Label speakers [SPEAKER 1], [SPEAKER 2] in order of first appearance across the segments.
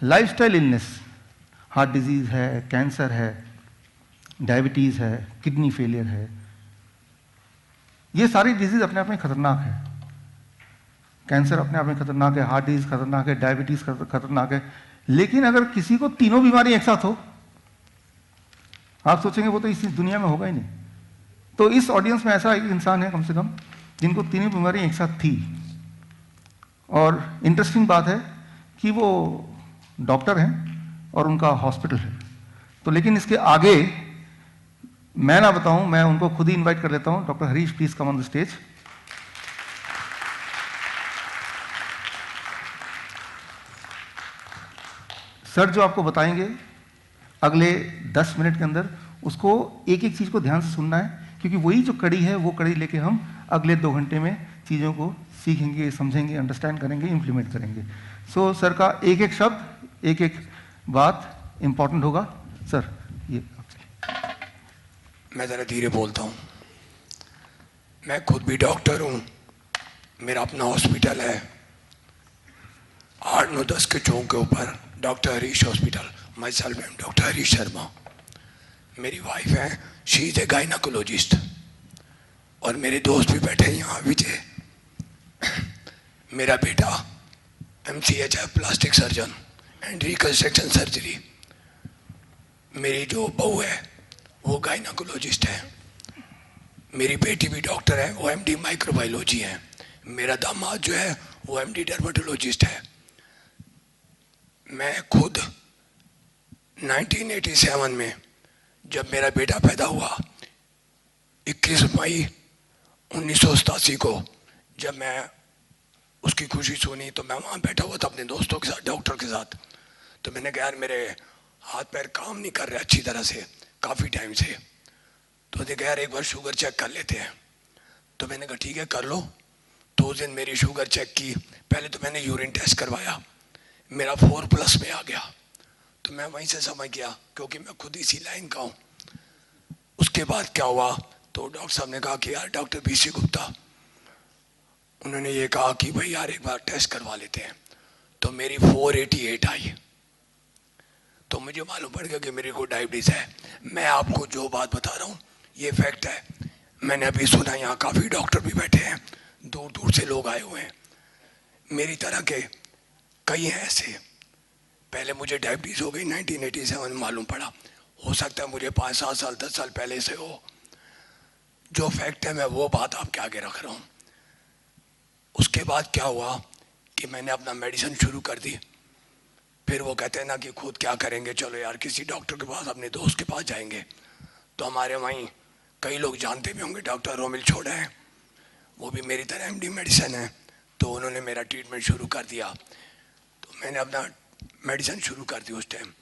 [SPEAKER 1] Lifestyle illness, heart disease है, cancer है, diabetes है, किडनी फेलियर है, ये सारी डिजीज़ अपने आप में खतरनाक है। कैंसर अपने आप में खतरनाक है, हार्ट डिजीज़ खतरनाक है, डायबिटीज़ खतरनाक है। लेकिन अगर किसी को तीनों बीमारी एक साथ हो, आप सोचेंगे वो तो इस दुनिया में होगा ही नहीं। तो इस ऑडियंस में ऐसा एक इंसान है कम से कम जिनको तीनों बीमारी एक साथ थी। और इंटरेस्टिंग बात है कि वो डॉक्टर हैं और उनका हॉस्पिटल है। तो लेकिन इसके आगे मैं ना बताऊं, मैं उनको खुद ही इनवाइट कर लेता हूं। Doctor Harish, please come on the stage. Sir जो आपको बताएंगे अगले 10 मिनट के अंदर, उसको एक एक चीज को ध्यान से सुनना है, क्योंकि वही जो कड़ी है वो कड़ी लेके हम अगले 2 घंटे में चीज़ों को सीखेंगे, समझेंगे, अंडरस्टैंड करेंगे, इंप्लीमेंट करेंगे। सो सर का एक एक शब्द, एक एक बात इंपॉर्टेंट होगा। सर ये
[SPEAKER 2] मैं ज़रा धीरे बोलता हूँ। मैं खुद भी डॉक्टर हूँ, मेरा अपना हॉस्पिटल है 8-9-10 के चौक के ऊपर, doctor Harish hospital. My self M doctor Harish Sharma. मेरी वाइफ है, शी इज़ ए गायनाकोलॉजिस्ट। और मेरे दोस्त भी बैठे हैं यहाँ, विजय। मेरा बेटा MCH है, plastic surgeon and reconstruction surgery. मेरी जो बहू है वो गायनाकोलॉजिस्ट है। मेरी बेटी भी डॉक्टर है, वो MD माइक्रोबायोलॉजी है। मेरा दामाद जो है वो MD डर्मेटोलॉजिस्ट है। मैं खुद 1987 में जब मेरा बेटा पैदा हुआ, 21 मई 1987 को जब मैं उसकी खुशी सुनी तो मैं वहाँ बैठा हुआ था अपने दोस्तों के साथ, डॉक्टर के साथ। तो मैंने कहा यार मेरे हाथ पैर काम नहीं कर रहे अच्छी तरह से काफ़ी टाइम से। तो देखा यार एक बार शुगर चेक कर लेते हैं। तो मैंने कहा ठीक है कर लो। तो उस दिन मेरी शुगर चेक की। पहले तो मैंने यूरिन टेस्ट करवाया, मेरा 4+ में आ गया। तो मैं वहीं से समझ गया, क्योंकि मैं खुद इसी लाइन का हूँ। उसके बाद क्या हुआ, तो डॉक्टर साहब ने कहा कि यार डॉक्टर BC गुप्ता, उन्होंने ये कहा कि भाई यार एक बार टेस्ट करवा लेते हैं। तो मेरी 488 आई। तो मुझे मालूम पड़ गया कि मेरे को डायबिटीज़ है। मैं आपको जो बात बता रहा हूँ ये फैक्ट है। मैंने अभी सुना यहाँ काफ़ी डॉक्टर भी बैठे हैं, दूर दूर से लोग आए हुए हैं, मेरी तरह के कई हैं ऐसे। पहले मुझे डायबिटीज़ हो गई 1987 में मालूम पड़ा। हो सकता है मुझे 5-7 साल 10 साल पहले से हो। जो फैक्ट है मैं वो बात आपके आगे रख रहा हूँ। उसके बाद क्या हुआ कि मैंने अपना मेडिसिन शुरू कर दी। फिर वो कहते हैं ना कि खुद क्या करेंगे, चलो यार किसी डॉक्टर के पास, अपने दोस्त के पास जाएंगे। तो हमारे वहीं कई लोग जानते भी होंगे, डॉक्टर रोमिल छोड़ा है, वो भी मेरी तरह MD मेडिसिन है। तो उन्होंने मेरा ट्रीटमेंट शुरू कर दिया। तो मैंने अपना मेडिसिन शुरू कर दी। उस टाइम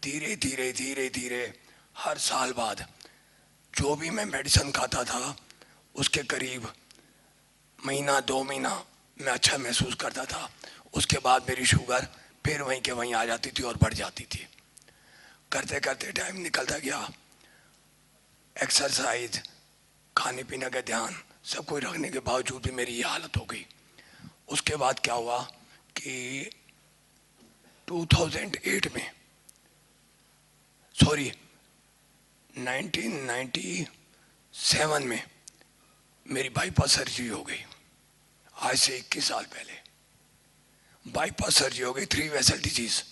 [SPEAKER 2] धीरे धीरे धीरे धीरे हर साल बाद जो भी मैं मेडिसिन खाता था उसके करीब महीना 2 महीना मैं अच्छा महसूस करता था। उसके बाद मेरी शुगर फिर वहीं के वहीं आ जाती थी और बढ़ जाती थी। करते करते टाइम निकलता गया। एक्सरसाइज, खाने पीने का ध्यान, सब कुछ रखने के बावजूद भी मेरी ये हालत हो गई। उसके बाद क्या हुआ कि 2008 में, सॉरी 1997 में मेरी बाईपास सर्जरी हो गई। आज से 21 साल पहले बाईपास सर्जरी हो गई, 3 वेसल डिजीज।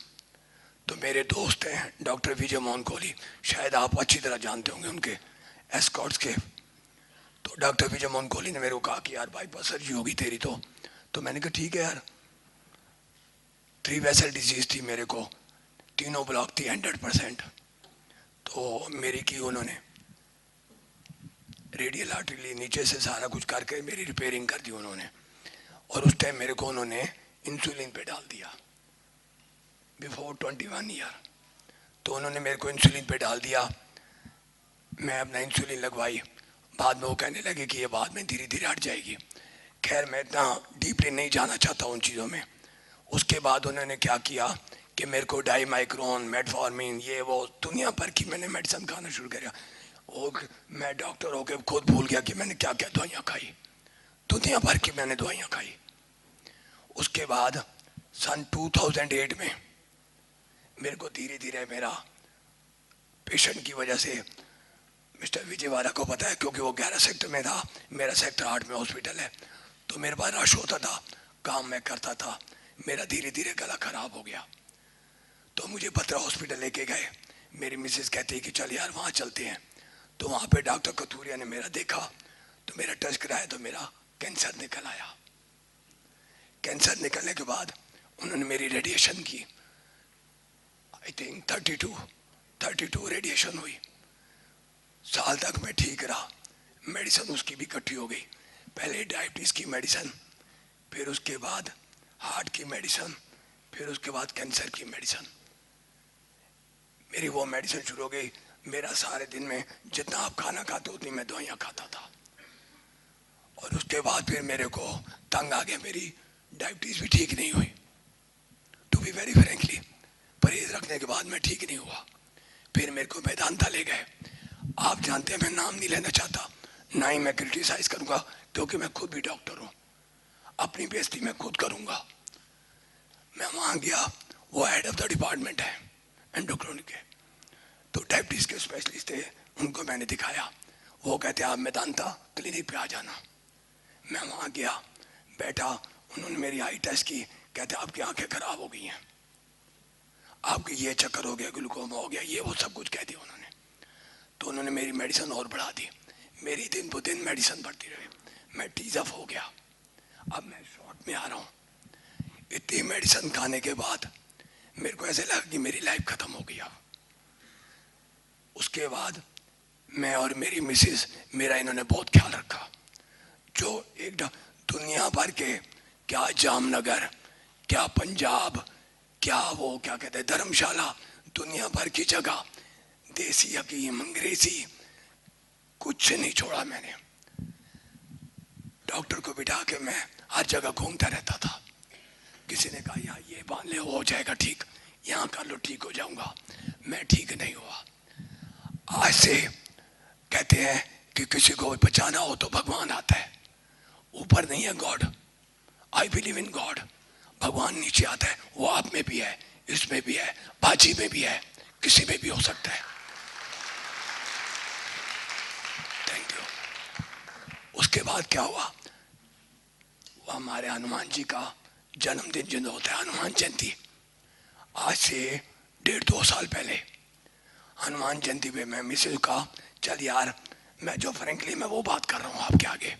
[SPEAKER 2] तो मेरे दोस्त हैं डॉक्टर विजय मोहन कोहली, शायद आप अच्छी तरह जानते होंगे उनके एस्कॉर्ट्स के। तो डॉक्टर विजय मोहन कोहली ने मेरे को कहा कि यार बाईपास सर्जरी होगी तेरी। तो मैंने कहा ठीक है यार। 3 वेसल डिजीज थी मेरे को, तीनों ब्लॉक थी 100%। तो मेरी की उन्होंने रेडियल आर्टरी ली, नीचे से सारा कुछ करके मेरी रिपेयरिंग कर दी उन्होंने। और उस टाइम मेरे को उन्होंने इंसुलिन पे डाल दिया बिफोर 21 ईयर। तो उन्होंने मेरे को इंसुलिन पे डाल दिया। मैं अपना इंसुलिन लगवाई। बाद में वो कहने लगे कि ये बाद में धीरे धीरे हट जाएगी। खैर मैं इतना डीपली नहीं जाना चाहता उन चीज़ों में। उसके बाद उन्होंने क्या किया कि मेरे को डाईमाइक्रोन, मेटफॉर्मिन, ये वो दुनिया भर की मैंने मेडिसिन खाना शुरू किया। और मैं डॉक्टर होकर खुद भूल गया कि मैंने क्या क्या दवाइयाँ खाई। दुनिया भर की मैंने दवाइयाँ खाई। उसके बाद सन 2008 में मेरे को धीरे धीरे मेरा पेशेंट की वजह से मिस्टर विजयवाड़ा को पता है, क्योंकि वो 11 सेक्टर में था, मेरा सेक्टर 8 में हॉस्पिटल है, तो मेरे पास रश होता था, काम मैं करता था, मेरा धीरे धीरे गला खराब हो गया। तो मुझे बत्रा हॉस्पिटल लेके गए। मेरी मिसेस कहती है कि चल यार वहाँ चलते हैं। तो वहाँ पे डॉक्टर कथूरिया ने मेरा देखा, तो मेरा टेस्ट कराया, तो मेरा कैंसर निकल आया। कैंसर निकलने के बाद उन्होंने मेरी रेडिएशन की, आई थिंक 32 रेडिएशन हुई। साल तक मैं ठीक रहा। मेडिसिन उसकी भी इकट्ठी हो गई, पहले डायबिटीज़ की मेडिसिन, फिर उसके बाद हार्ट की मेडिसिन, फिर उसके बाद कैंसर की मेडिसिन। मेरी वो मेडिसिन शुरू हो गई। मेरा सारे दिन में जितना आप खाना खाते उतनी मैं दवाइयाँ खाता था। और उसके बाद फिर मेरे को तंग आ गया, मेरी डायबिटीज़ भी ठीक नहीं हुई। टू बी वेरी फ्रेंकली, परहेज रखने के बाद मैं ठीक नहीं हुआ। फिर मेरे को वेदांता ले गए। आप जानते हैं मैं नाम नहीं लेना चाहता, ना ही मैं क्रिटिसाइज करूंगा, क्योंकि मैं खुद भी डॉक्टर हूं, अपनी बेइज्जती मैं खुद करूंगा। मैं वहां गया, वो हेड ऑफ द डिपार्टमेंट है एंडोक्राइन के, तो डायबिटीज के स्पेशलिस्ट थे, उनको मैंने दिखाया। वो कहते आप वेदांता क्लिनिक पे आ जाना। मैं वहां गया, बैठा, उन्होंने मेरी आई टेस्ट की, कहते आपकी आंखें खराब हो गई हैं, आपके ये चक्कर हो गया, ग्लूकोमा हो गया, ये वो सब कुछ कह दिया उन्होंने। तो उन्होंने मेरी मेडिसिन और बढ़ा दी, मेरी दिन ब दिन मेडिसिन बढ़ती रही, मैं टीज अप हो गया। अब मैं शॉर्ट में आ रहा हूँ। इतनी मेडिसिन खाने के बाद मेरे को ऐसे लगा कि मेरी लाइफ खत्म हो गई। अब उसके बाद मैं और मेरी मिसेस, मेरा इन्होंने बहुत ख्याल रखा। जो एक दुनिया भर के, क्या जामनगर, क्या पंजाब, क्या वो क्या कहते हैं धर्मशाला, दुनिया भर की जगह, देसी हकीम, अंग्रेजी, कुछ नहीं छोड़ा मैंने। डॉक्टर को बिठा के मैं हर जगह घूमता रहता था। किसी ने कहा यार ये बांध ले, हो जाएगा ठीक, यहाँ कर लो ठीक हो जाऊंगा, मैं ठीक नहीं हुआ। आज से कहते हैं कि किसी को बचाना हो तो भगवान आता है, ऊपर नहीं है God. I believe in God. भगवान नीचे आता है, वो आप में भी है, इसमें भी है, बाजी में भी है, किसी में भी हो सकता है। Thank you. उसके बाद क्या हुआ, वो हमारे हनुमान जी का जन्मदिन जो होता है, हनुमान जयंती, आज से 1.5-2 साल पहले हनुमान जयंती पे मैं मिसेज का, चल यार मैं जो फ्रेंकली मैं वो बात कर रहा हूँ आपके आगे।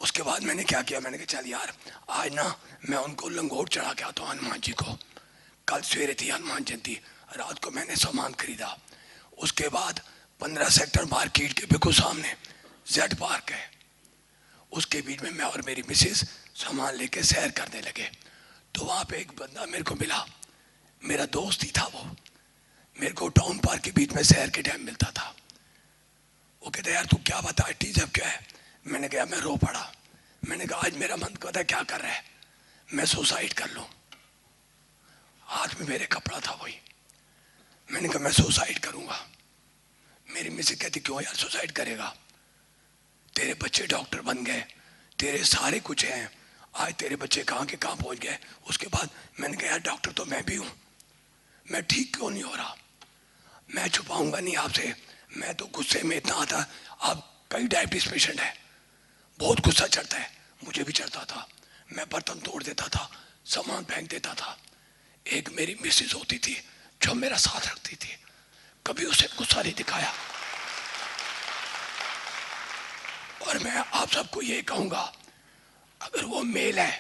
[SPEAKER 2] उसके बाद मैंने क्या किया, मैंने कहा चल यार आज ना मैं उनको लंगोट चढ़ा के आता हूँ हनुमान जी को। कल सवेरे थी हनुमान जयंती, रात को मैंने सामान खरीदा। उसके बाद 15 सेक्टर मार्केट के बिल्कुल सामने जेड पार्क है, उसके बीच में मैं और मेरी मिसेस सामान लेके सैर करने लगे। तो वहाँ पे एक बंदा मेरे को मिला, मेरा दोस्त ही था वो, मेरे को टाउन पार्क के बीच में सैर के टाइम मिलता था। वो कहता यार तू क्या बता, टीजब क्या है? मैंने कहा मैं रो पड़ा। मैंने कहा आज मेरा मन करता है क्या कर रहा है, मैं सुसाइड कर लूँ। हाथ में मेरे कपड़ा था वही। मैंने कहा मैं सुसाइड करूँगा। मेरी मिसेज कहती क्यों यार सुसाइड करेगा, तेरे बच्चे डॉक्टर बन गए, तेरे सारे कुछ हैं, आज तेरे बच्चे कहाँ के कहाँ पहुँच गए। उसके बाद मैंने कहा यार डॉक्टर तो मैं भी हूँ, मैं ठीक क्यों नहीं हो रहा, मैं छुपाऊंगा नहीं आपसे। मैं तो गुस्से में इतना आता, आप कई डायबिटीज पेशेंट है, बहुत गुस्सा चढ़ता है, मुझे भी चढ़ता था, मैं बर्तन तोड़ देता था, सामान फेंक देता था। एक मेरी मिसेज होती थी जो मेरा साथ रखती थी, कभी उसे गुस्सा नहीं दिखाया। और मैं आप सबको ये कहूंगा, अगर वो मेल है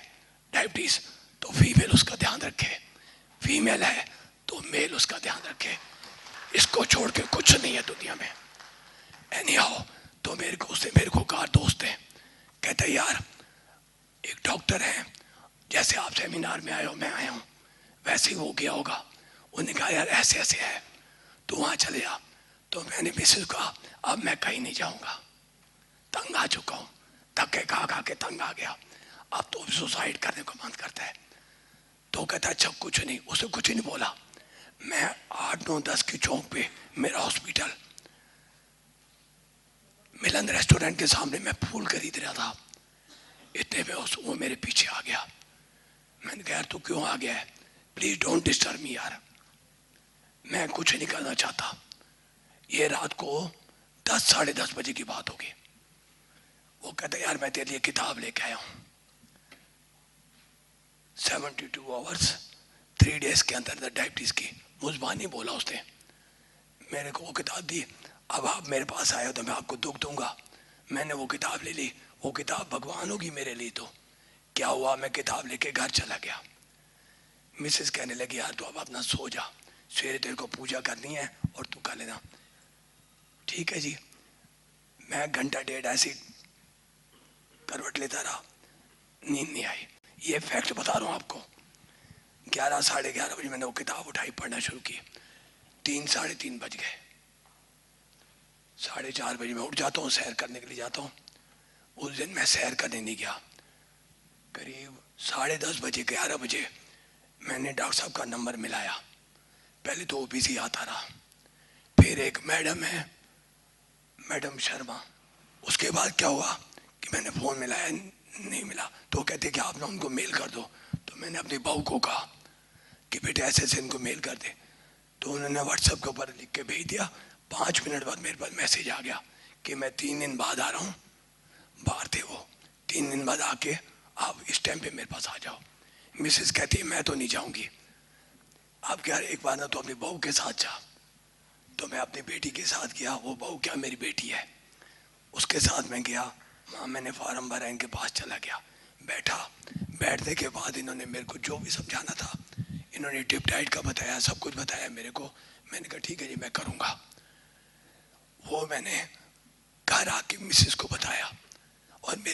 [SPEAKER 2] डायबिटीज तो फीमेल उसका ध्यान रखे, फीमेल है तो मेल उसका ध्यान रखे, इसको छोड़ के कुछ नहीं है दुनिया में। एनी हाउ, तो मेरे को कहा दोस्त है, कहते यार एक डॉक्टर है, जैसे आप सेमिनार में आए हो मैं आया हूँ वैसे ही वो गया होगा। उन्होंने कहा यार ऐसे ऐसे है, तो वहाँ चले जा। तो मैंने मिसेज कहा अब मैं कहीं नहीं जाऊँगा, तंग आ चुका हूँ, धक्के खा के तंग आ गया, अब तो सुसाइड करने को मन करता है। तो कहता अच्छा कुछ नहीं, उसे कुछ नहीं बोला। मैं 8, 9, 10 की चौक पे मेरा हॉस्पिटल, मिलन रेस्टोरेंट के सामने मैं फूल खरीद रहा था, इतने में वो मेरे पीछे आ गया। मैंने कहा यार तू क्यों आ गया है, प्लीज डोंट डिस्टर्ब मी यार, मैं कुछ नहीं करना चाहता। ये रात को 10 साढ़े 10 बजे की बात होगी। वो कहता यार मैं तेरे लिए किताब लेके आया हूँ, 72 आवर्स 3 डेज के अंदर डायबिटीज की। मुजबानी बोला उसने, मेरे को वो किताब दी। अब आप मेरे पास आए हो तो मैं आपको दुख दूंगा। मैंने वो किताब ले ली। वो किताब भगवान होगी मेरे लिए। तो क्या हुआ, मैं किताब लेके घर चला गया। मिसेस कहने लगी यार तू अब अपना सो जा, सवेरे तेरे को पूजा करनी है और तू कर लेना। ठीक है जी। मैं घंटा डेढ़ ऐसी करवट लेता रहा, नींद नहीं आई। ये फैक्ट बता रहा हूँ आपको। 11 साढ़े 11 बजे मैंने वो किताब उठाई, पढ़ना शुरू की। 3 साढ़े 3 बज गए। 4:30 बजे मैं उठ जाता हूँ, सैर करने के लिए जाता हूँ। उस दिन मैं सैर करने नहीं गया। करीब 10:30 बजे 11 बजे मैंने डॉक्टर साहब का नंबर मिलाया। पहले तो वो बिजी आता रहा, फिर एक मैडम है, मैडम शर्मा। उसके बाद क्या हुआ कि मैंने फ़ोन मिलाया, नहीं मिला। तो कहते कि आप ना उनको मेल कर दो। तो मैंने अपनी बहू को कहा कि बेटे ऐसे ऐसे इनको मेल कर दे। तो उन्होंने व्हाट्सएप के ऊपर लिख के भेज दिया। 5 मिनट बाद मेरे पास मैसेज आ गया कि मैं 3 दिन बाद आ रहा हूँ। बाहर थे वो, 3 दिन बाद आके आप इस टाइम पे मेरे पास आ जाओ। मिसेस कहती है मैं तो नहीं जाऊंगी। आप क्या, एक बार ना तो अपनी बहू के साथ जा। तो मैं अपनी बेटी के साथ गया। वो बहू क्या मेरी बेटी है, उसके साथ मैं गया। वहाँ मैंने फार्म भरा, इनके पास चला गया, बैठा। बैठने के बाद इन्होंने मेरे को जो भी समझाना था, इन्होंने टिप डाइट का बताया, सब कुछ बताया मेरे को। मैंने कहा ठीक है जी मैं करूँगा। वो मैंने घर आके मिसेस को बताया और मेरी